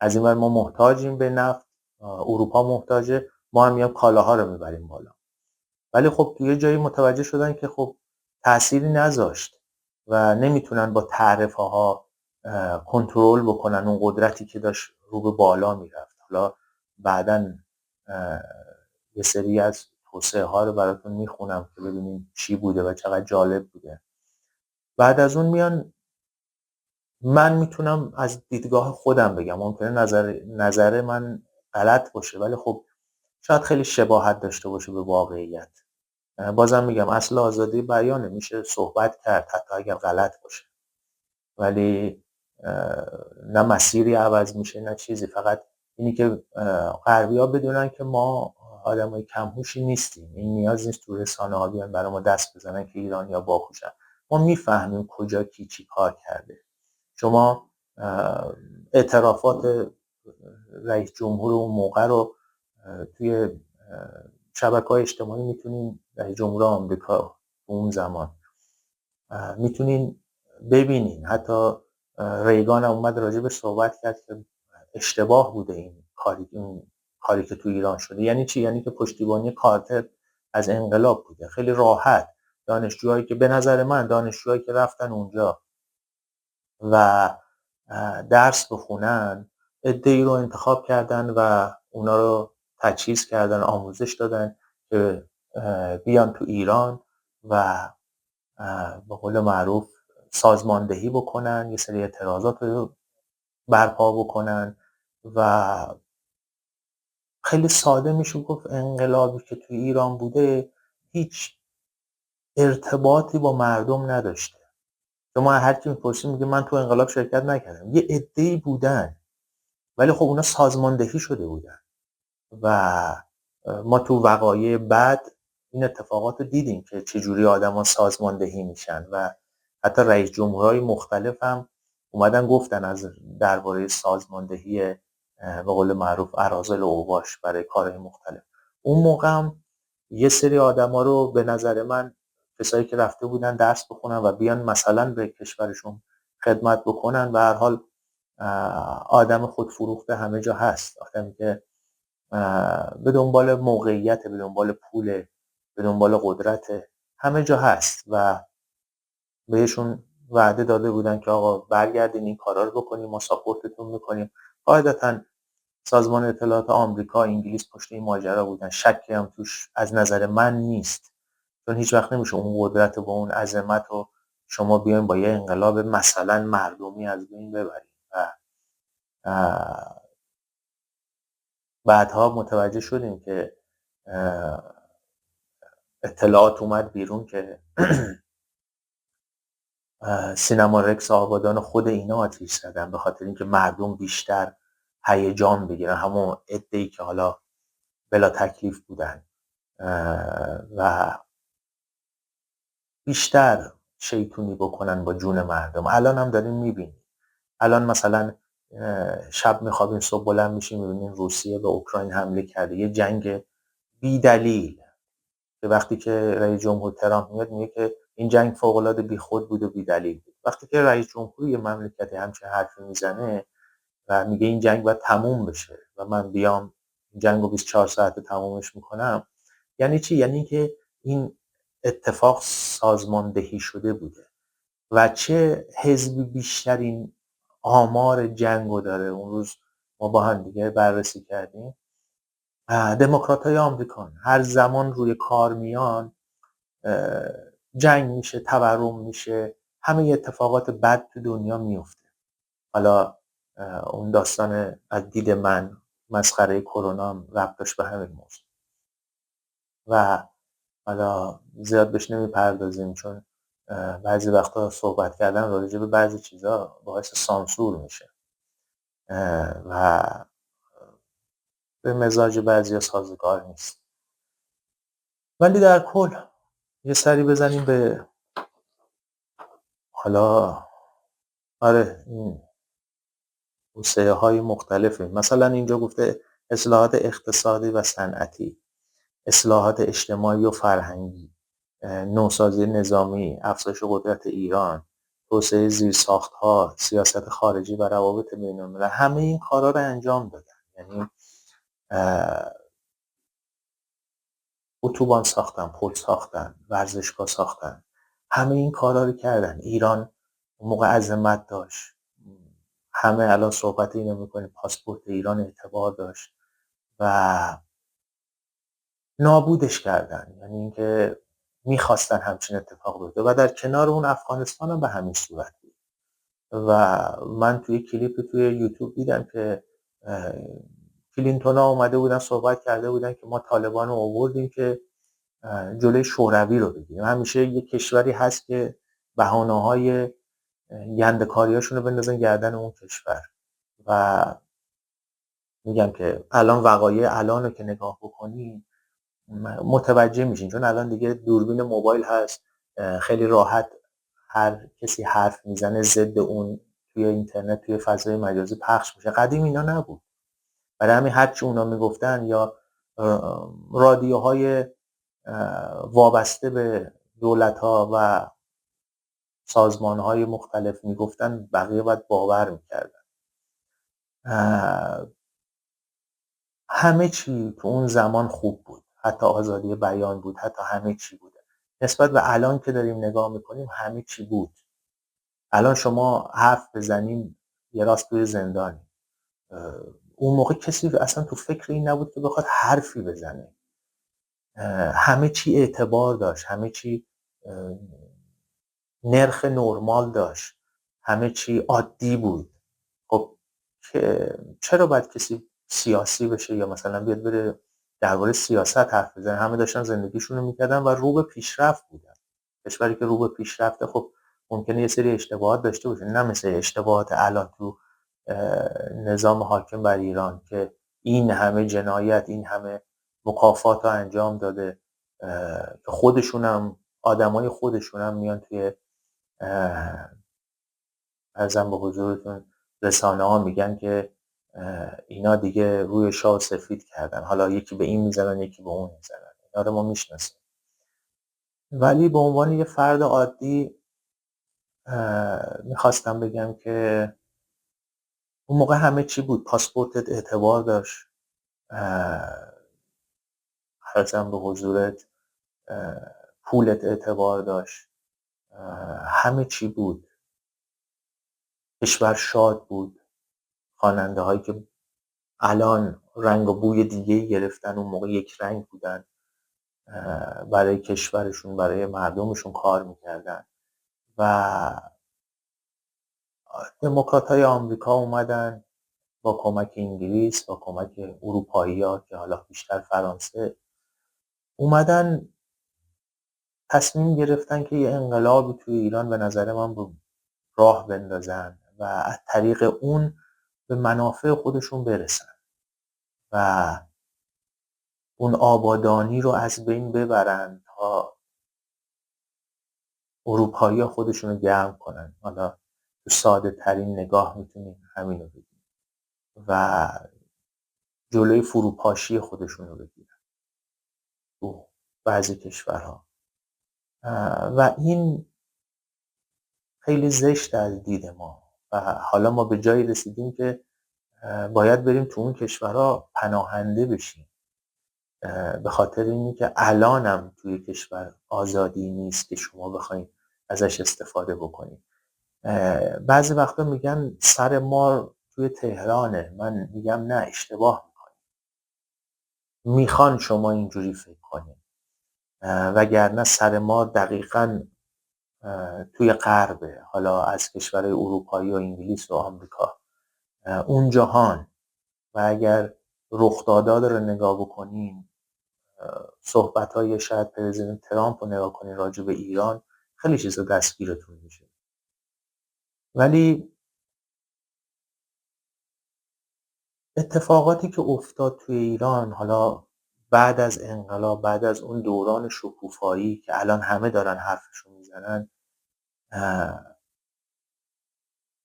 از این ور ما محتاجیم به نفت، اروپا محتاجه، ما هم میام کالاها رو میبریم بالا. ولی خب توی جایی متوجه شدن که خب تأثیری نذاشت و نمیتونن با تعرفه ها کنترل بکنن اون قدرتی که داشت رو به بالا میرفت. حالا بعداً یه سری از توصیه ها رو براتون میخونم که ببینیم چی بوده و چقدر جالب بوده. بعد از اون میان، من میتونم از دیدگاه خودم بگم، ممکنه نظر من غلط باشه ولی خب شاید خیلی شباهت داشته باشه به واقعیت. بازم میگم اصل آزادی بیانه، میشه صحبت کرد حتی اگر غلط باشه، ولی نه مسیری عوض میشه نه چیزی. فقط اینی که غربی‌ها بدونن که ما آدمای کم‌هوشی نیستیم. این نیاز نیست تو رسانه‌ها بیان برای ما دست بزنن که ایرانی‌ها باهوشن. ما میفهمیم کجا کی چی کار کرده. شما اعترافات رئیس جمهور اون موقع رو توی شبکه‌های اجتماعی میتونین، رئیس جمهور آمریکا اون زمان میتونین ببینین. حتی ریگان اومد راجع به صحبت کرد که اشتباه بوده این کاری که تو ایران شده. یعنی چی؟ یعنی که پشتیبانی کارتر از انقلاب بوده. خیلی راحت دانشجوهایی که به نظر من دانشجوهایی که رفتن اونجا و درس بخونن، عده‌ای رو انتخاب کردن و اونا رو تجهیز کردن، آموزش دادن که بیان تو ایران و به قول معروف سازماندهی بکنن، یه سری اعتراضات رو برپا بکنن. و خیلی ساده میشه گفت انقلابی که تو ایران بوده هیچ ارتباطی با مردم نداشته. شما هر کی میپرسید میگه من تو انقلاب شرکت نکردم. یه عده‌ای بودن ولی خب اونا سازماندهی شده بودن و ما تو وقایع بعد این اتفاقات رو دیدیم که چجوری آدما سازماندهی میشن و حتی رئیس جمهورهای مختلف هم اومدن گفتن از درباره سازماندهی به قول معروف اراذل و اوباش برای کارهای مختلف. اون موقع هم یه سری آدما رو به نظر من، کسایی که رفته بودن درس بخونن و بیان مثلا به کشورشون خدمت بکنن، به هر حال آدم خودفروخته همه جا هست، آدمی که به دنبال موقعیت، به دنبال پول، به دنبال قدرت، همه جا هست و بهشون وعده داده بودن که آقا برگردین این کارا رو بکنیم، ما ساپورتتون میکنیم. قاعدتا سازمان اطلاعات آمریکا، انگلیس پشت این ماجرا بودن. شکی هم توش از نظر من نیست، چون هیچ وقت نمیشه اون قدرت و اون عظمت رو شما بیاین با یه انقلاب مثلا مردمی از بین ببرید. و بعدها متوجه شدیم که اطلاعات اومد بیرون که سینما رکس آبادان خود اینا آتیش زدن به خاطر اینکه مردم بیشتر هیجان بگیرن، همون عده‌ای که حالا بلا تکلیف بودن و بیشتر شیطونی بکنن با جون مردم. الان هم داریم میبینیم. الان مثلا شب میخوابیم صبح بلند میشیم میبینیم روسیه به اوکراین حمله کرده. یه جنگ بی دلیل که وقتی که رئیس جمهور ترامپ میاد میگه که این جنگ فوق العاده بیخود بود و بی دلیل بود. وقتی که رئیس جمهور یه مملکتی همچین حرفی میزنه و میگه این جنگ باید تموم بشه و من بیام این جنگو 24 ساعته تمومش میکنم، یعنی چی؟ یعنی که این اتفاق سازماندهی شده بوده. و چه حزبی بیشترین آمار جنگو داره؟ اون روز ما با هم دیگه بررسی کردیم. دموکرات‌های آمریکان. هر زمان روی کار میان جنگ میشه، تورم میشه، همه اتفاقات بد تو دنیا میفته. حالا اون داستان از دید من مسخره کرونا هم ربط داشت به همین موضوع و حالا زیاد بهش نمیپردازیم چون بعضی وقتا صحبت کردن راجع به بعضی چیزا باعث سانسور میشه و به مزاج بعضیا سازگار نیست. ولی در کل یه سری بزنیم به حالا این توصیه‌های مختلفی. مثلا اینجا گفته اصلاحات اقتصادی و صنعتی، اصلاحات اجتماعی و فرهنگی، نوسازی نظامی، افزایش قدرت ایران، توسعه زیرساخت‌ها، سیاست خارجی و روابط بین‌الملل، همه این کارا رو انجام دادن. یعنی اتوبان ساختن، پل ساختن، ورزشگاه ساختن، همه این کارا رو کردن. ایران اون موقع عظمت داشت. همه الان صحبت اینو می‌کنیم پاسپورت ایران اعتبار داشت و نابودش کردن. یعنی اینکه می‌خواستن همچین اتفاق بیفته و در کنار اون افغانستان هم به همین صورت بود. و من توی کلیپی توی یوتیوب دیدم که کلینتون‌ها اومده بودن صحبت کرده بودن که ما طالبان رو آوردیم که جلوی شوروی رو بگیریم. همیشه یه کشوری هست که بهانه‌های گنده‌کاری‌هاشون رو بندازن گردن اون کشور و میگم که الان وقایع الان رو که نگاه بکنی متوجه میشین، چون الان دیگه دوربین موبایل هست، خیلی راحت هر کسی حرف میزنه ضد اون توی اینترنت توی فضای مجازی پخش میشه. قدیم اینا نبود. برای همین هرچی اونا میگفتن یا رادیوهای وابسته به دولت‌ها و سازمان‌های مختلف میگفتن بقیه باید باور میکردن. همه چی تو اون زمان خوب بود، حتی آزادی بیان بود، حتی همه چی بوده. نسبت به الان که داریم نگاه میکنیم همه چی بود. الان شما حرف بزنیم یه راست توی زندانی. اون موقع کسی اصلا تو فکر این نبود که بخواد حرفی بزنه. همه چی اعتبار داشت، همه چی نرخ نرمال داشت، همه چی عادی بود. خب که چرا باید کسی سیاسی بشه یا مثلا بیاد بره درباره سیاست حرف بزنه؟ همه داشتن زندگیشون رو میکردن و رو به پیشرفت بودن. کشوری که رو به پیشرفته خب ممکنه یه سری اشتباهات داشته باشه، نه مثل اشتباهات الان تو نظام حاکم بر ایران که این همه جنایت، این همه مکافات رو انجام داده که خودشونم آدمای خودشونم میان توی ارزم به حضورتون رسانه ها میگن که اینا دیگه روی شاه سفید کردن، حالا یکی به این میزنن یکی به اون میزنن. اینا رو ما میشناسیم. ولی به عنوان یه فرد عادی میخواستم بگم که اون موقع همه چی بود. پاسپورتت اعتبار داشت، ارزم به حضورت پولت اعتبار داشت، همه چی بود. کشور شاد بود. خواننده هایی که الان رنگ و بوی دیگه گرفتن اون موقع یک رنگ بودن، برای کشورشون برای مردمشون کار میکردن. و دموکرات های آمریکا اومدن با کمک انگلیس، با کمک اروپایی ها که حالا بیشتر فرانسه اومدن تصمیم گرفتن که یه انقلابی توی ایران به نظر من راه بندازن و از طریق اون به منافع خودشون برسن و اون آبادانی رو از بین ببرن تا اروپایی‌ها خودشون رو گرم کنن. حالا تو ساده ترین نگاه میتونیم همین رو بگیم و جلوی فروپاشی خودشون رو بگیرن تو بعضی کشورها. و این خیلی زشت از دید ما و حالا ما به جایی رسیدیم که باید بریم تو اون کشورها پناهنده بشیم، به خاطر اینی که الانم توی کشور آزادی نیست که شما بخواید ازش استفاده بکنید. بعضی وقتا میگن سر مار توی تهرانه. من میگم نه، اشتباه میکنید. میخوان شما اینجوری فکر کنید، وگرنه سر مار دقیقاً توی غربه، حالا از کشورهای اروپایی و انگلیس و آمریکا، اون جهان. و اگر رخدادا رو نگاه بکنین، صحبت‌های شاید پرزیدنت ترامپ رو نگاه کنین راجع به ایران، خیلی چیزا دستگیرتون میشه. ولی اتفاقاتی که افتاد توی ایران حالا بعد از انقلاب، بعد از اون دوران شکوفایی که الان همه دارن حرفشو میزنن،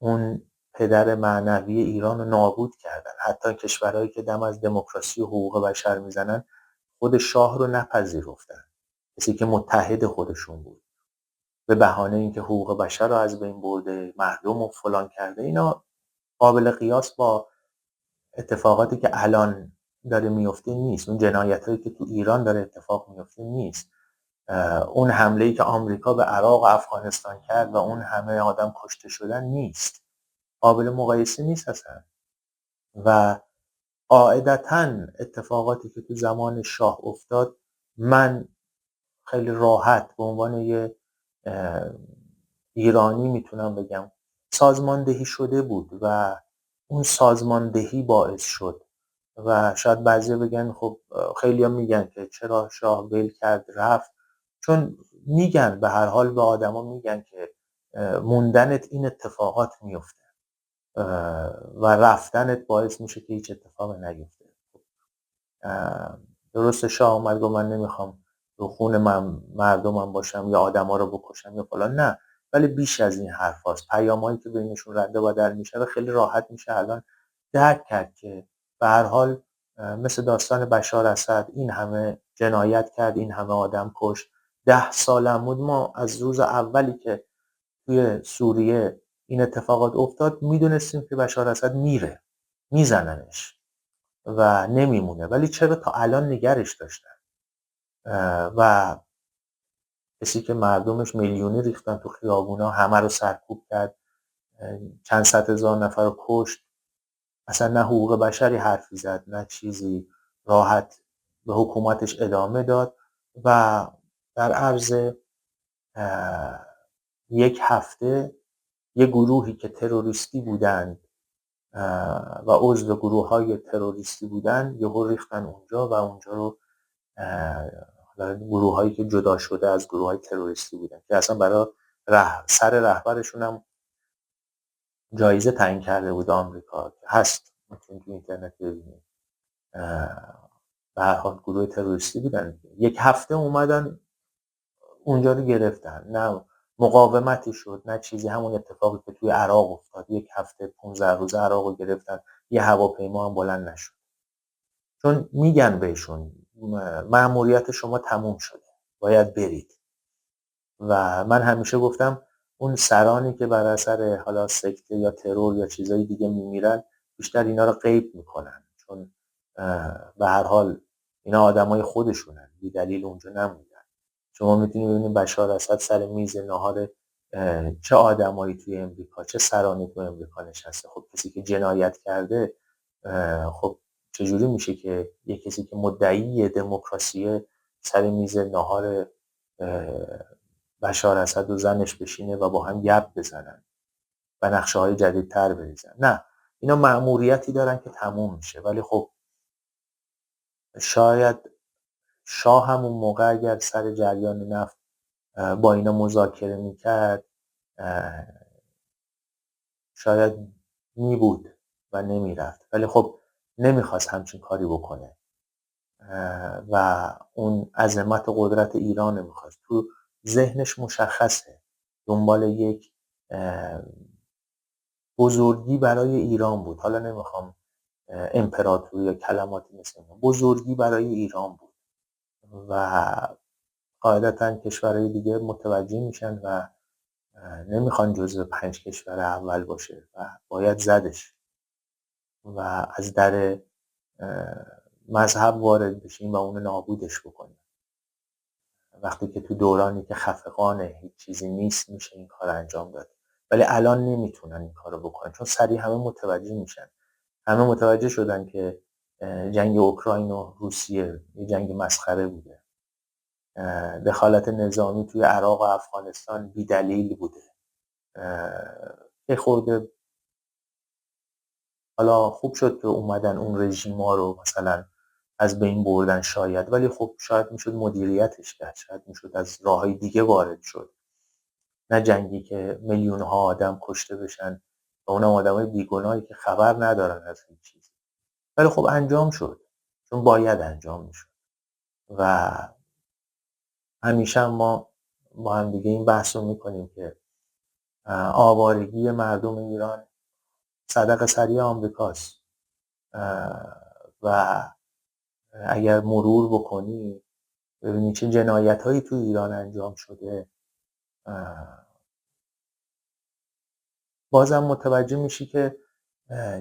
اون پدر معنوی ایران رو نابود کردن. حتی کشورهایی که دم از دموکراسی و حقوق بشر میزنن خود شاه رو نپذیرفتن، کسی که متحد خودشون بود. به بهانه اینکه حقوق بشر رو از بین برده، مردم رو فلان کرده، اینا قابل قیاس با اتفاقاتی که الان داره میفته نیست. اون جنایتایی که تو ایران داره اتفاق میفته نیست. اون حمله‌ای که آمریکا به عراق و افغانستان کرد و اون همه آدم کشته شدن نیست. قابل مقایسه نیست اصلا. و قاعدتاً اتفاقاتی که تو زمان شاه افتاد، من خیلی راحت به عنوان یه ایرانی میتونم بگم سازماندهی شده بود و اون سازماندهی باعث شد. و شاید بعضی بگن خب خیلی میگن که چرا شاه ول کرد رفت، چون میگن به هر حال به آدما میگن که موندنت این اتفاقات میفته و رفتنت باعث میشه که هیچ اتفاقی نیفته. درست شاه اومد گفت من نمیخوام رو خون مردمم باشم یا آدما رو بکشم یا فلان، نه، ولی بیش از این حرف هاست. پیامایی که بینشون رد و بدل میشه و خیلی راحت میشه الان درک کرد که به هر حال مثل داستان بشار اسد این همه جنایت کرد، این همه آدم کشت. 10 سالم بود ما از روز اولی که توی سوریه این اتفاقات افتاد میدونستیم که بشار اسد میره، میزننش و نمیمونه، ولی چرا تا الان نگرش داشتن؟ و کسی که مردمش میلیونی ریختن تو خیابونا، همه رو سرکوب کرد، چند صد هزار نفر رو کشت، اصلا نه حقوق بشری حرفی زد نه چیزی، راحت به حکومتش ادامه داد و در عرض یک هفته یه گروهی که تروریستی بودند و عضو گروه‌های تروریستی بودن یهو ریختن اونجا و اونجا رو گروه‌هایی که جدا شده از گروه‌های تروریستی بودن که اصلا برای سر رهبرشون هم جایزه تعیین کرده بود آمریکا که هست، میتونید تو اینترنت ببینید. به هر حال گروه تروریستی بودن. یک هفته اومدن اونجا رو گرفتن، نه مقاومتی شد نه چیزی. همون اتفاقی که توی عراق افتاد، یک هفته 15 روزه عراق رو گرفتن، یه هواپیما هم بلند نشد، چون میگن بهشون مأموریت شما تموم شده، باید برید. و من همیشه گفتم اون سرانی که بر اثر حالا سکته یا ترور یا چیزای دیگه میمیرن، بیشتر اینا رو غیب میکنن، چون به هر حال اینا آدمای خودشونن، بی دلیل اونجا نموندن. شما میتونید ببینید بشار اسد سر میز ناهار چه آدمایی توی امریکا، چه سرانی توی امریکا نشسته. خب کسی که جنایت کرده، خب چجوری میشه که یه کسی که مدعی دموکراسی سر میز ناهار بشار اسد و زنش بشینه و با هم گپ بزنن و نقشه های جدیدتر بریزن؟ نه، اینا مأموریتی دارن که تموم میشه. ولی خب شاید شاه همون موقع اگر سر جریان نفت با اینا مذاکره میکرد، شاید میبود و نمیرفت، ولی خب نمیخواست همچین کاری بکنه و اون عظمت و قدرت ایران میخواست. تو ذهنش مشخصه دنبال یک بزرگی برای ایران بود. حالا نمیخوام امپراتوری یا کلماتی مثل این، بزرگی برای ایران بود و قاعدتا کشورهای دیگه متوجه میشن و نمیخوان جزو 5 کشور اول باشه و باید زدش و از در مذهب وارد بشیم و اونو نابودش بکنیم. وقتی که تو دورانی که خفقانه هیچ چیزی نیست میشه این کار انجام داد، ولی الان نمیتونن این کارو بکنن، چون سریع همه متوجه میشن. همه متوجه شدن که جنگ اوکراین و روسیه یه جنگ مسخره بوده. دخالت نظامی توی عراق و افغانستان بی دلیل بوده. یه خورده حالا خوب شد که اومدن اون رژیما رو مثلا از بین بردن شاید، ولی خب شاید میشد مدیریتش کرد، شاید میشد از راههای دیگه وارد شد، نه جنگی که میلیون ها آدم کشته بشن و اونم آدمای بیگناهی که خبر ندارن از هیچ چیزی. ولی خب انجام شد، چون باید انجام میشد. و همیشه ما با هم دیگه این بحث رو میکنیم که آوارگی مردم ایران صدقه سری آمریکاست و اگر مرور بکنی ببینی چه جنایت هایی تو ایران انجام شده بازم متوجه میشی که